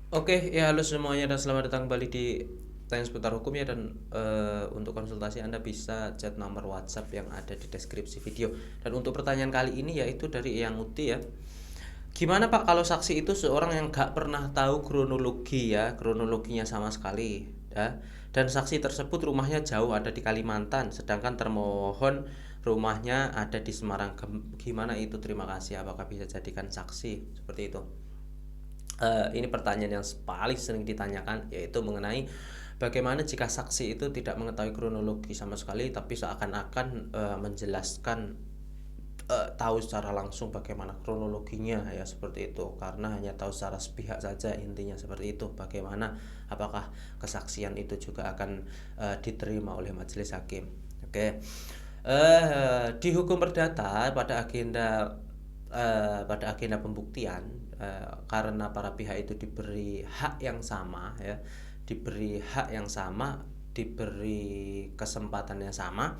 Oke, ya halo semuanya dan selamat datang kembali di Tanya Seputar Hukum ya dan untuk konsultasi Anda bisa chat nomor WhatsApp yang ada di deskripsi video. Dan untuk pertanyaan kali ini yaitu dari Eyang Uti ya. Gimana Pak kalau saksi itu seorang yang gak pernah tahu kronologinya sama sekali ya. Dan saksi tersebut rumahnya jauh ada di Kalimantan, sedangkan termohon rumahnya ada di Semarang. Gimana itu? Terima kasih. Apakah bisa jadikan saksi? Seperti itu. Ini pertanyaan yang paling sering ditanyakan yaitu mengenai bagaimana jika saksi itu tidak mengetahui kronologi sama sekali tapi seakan-akan menjelaskan tahu secara langsung bagaimana kronologinya ya seperti itu karena hanya tahu secara sepihak saja intinya seperti itu. Bagaimana apakah kesaksian itu juga akan diterima oleh majelis hakim. Oke. Di hukum perdata pada agenda pembuktian, karena para pihak itu diberi hak yang sama ya, diberi kesempatan yang sama,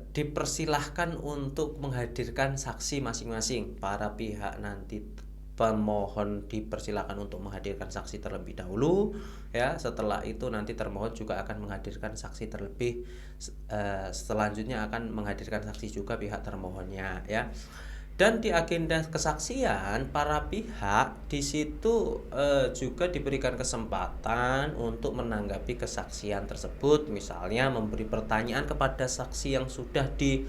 dipersilahkan untuk menghadirkan saksi masing-masing. Para pihak nanti pemohon dipersilakan untuk menghadirkan saksi terlebih dahulu ya, setelah itu nanti termohon juga akan menghadirkan saksi terlebih selanjutnya akan menghadirkan saksi juga pihak termohonnya ya. Dan di agenda kesaksian para pihak di situ juga diberikan kesempatan untuk menanggapi kesaksian tersebut, misalnya memberi pertanyaan kepada saksi yang sudah di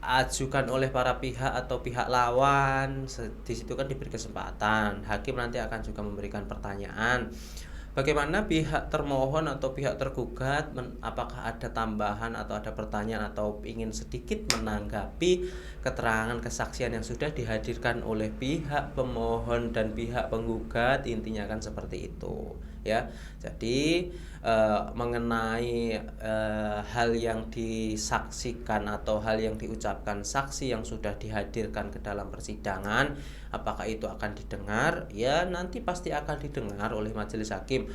ajukan oleh para pihak atau pihak lawan. Di situ kan diberi kesempatan. Hakim nanti akan juga memberikan pertanyaan. Bagaimana pihak termohon atau pihak tergugat, apakah ada tambahan atau ada pertanyaan atau ingin sedikit menanggapi keterangan kesaksian yang sudah dihadirkan oleh pihak pemohon dan pihak penggugat, intinya kan seperti itu ya. Jadi mengenai hal yang disaksikan atau hal yang diucapkan saksi yang sudah dihadirkan ke dalam persidangan, apakah itu akan didengar? Ya nanti pasti akan didengar oleh majelis hakim.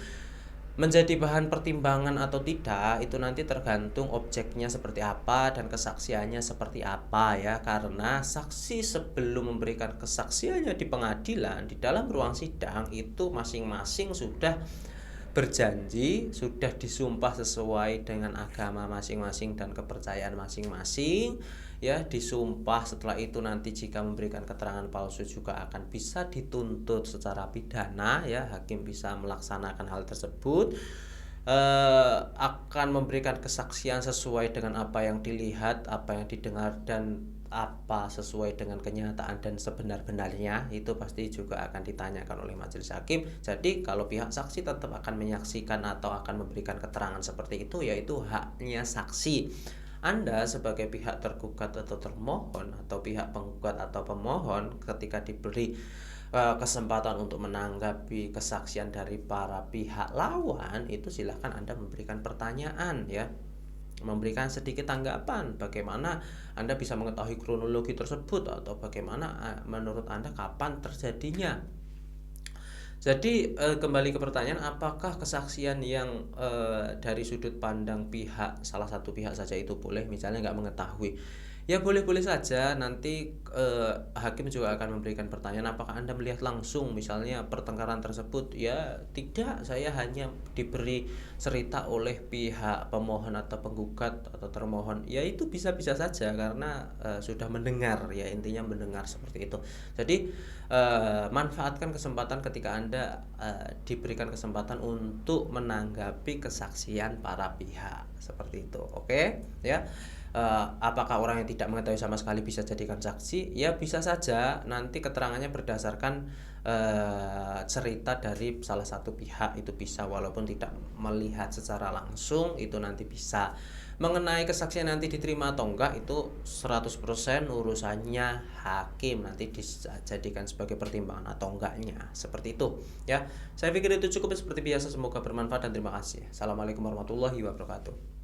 Menjadi bahan pertimbangan atau tidak itu nanti tergantung objeknya seperti apa dan kesaksiannya seperti apa ya, karena saksi sebelum memberikan kesaksiannya di pengadilan di dalam ruang sidang itu masing-masing sudah berjanji, sudah disumpah sesuai dengan agama masing-masing dan kepercayaan masing-masing ya, disumpah. Setelah itu nanti jika memberikan keterangan palsu juga akan bisa dituntut secara pidana ya, hakim bisa melaksanakan hal tersebut. Akan memberikan kesaksian sesuai dengan apa yang dilihat, apa yang didengar, dan apa sesuai dengan kenyataan dan sebenar-benarnya itu pasti juga akan ditanyakan oleh majelis hakim. Jadi kalau pihak saksi tetap akan menyaksikan atau akan memberikan keterangan seperti itu, yaitu haknya saksi. Anda sebagai pihak tergugat atau termohon atau pihak penggugat atau pemohon ketika diberi kesempatan untuk menanggapi kesaksian dari para pihak lawan itu silahkan Anda memberikan pertanyaan ya, memberikan sedikit tanggapan bagaimana Anda bisa mengetahui kronologi tersebut atau bagaimana menurut Anda kapan terjadinya. Jadi kembali ke pertanyaan, apakah kesaksian yang dari sudut pandang pihak salah satu pihak saja itu boleh, misalnya nggak mengetahui? Ya boleh-boleh saja. Nanti hakim juga akan memberikan pertanyaan, apakah Anda melihat langsung misalnya pertengkaran tersebut? Ya tidak, saya hanya diberi cerita oleh pihak pemohon atau penggugat atau termohon. Ya itu bisa-bisa saja karena sudah mendengar ya, intinya mendengar seperti itu. Jadi manfaatkan kesempatan ketika Anda diberikan kesempatan untuk menanggapi kesaksian para pihak seperti itu. Oke ya. Apakah orang yang tidak mengetahui sama sekali bisa jadikan saksi? Ya bisa saja, nanti keterangannya berdasarkan cerita dari salah satu pihak itu bisa, walaupun tidak melihat secara langsung itu nanti bisa. Mengenai kesaksian nanti diterima atau enggak itu 100% urusannya hakim, nanti dijadikan sebagai pertimbangan atau enggaknya seperti itu ya. Saya pikir itu cukup seperti biasa, semoga bermanfaat dan terima kasih. Assalamualaikum warahmatullahi wabarakatuh.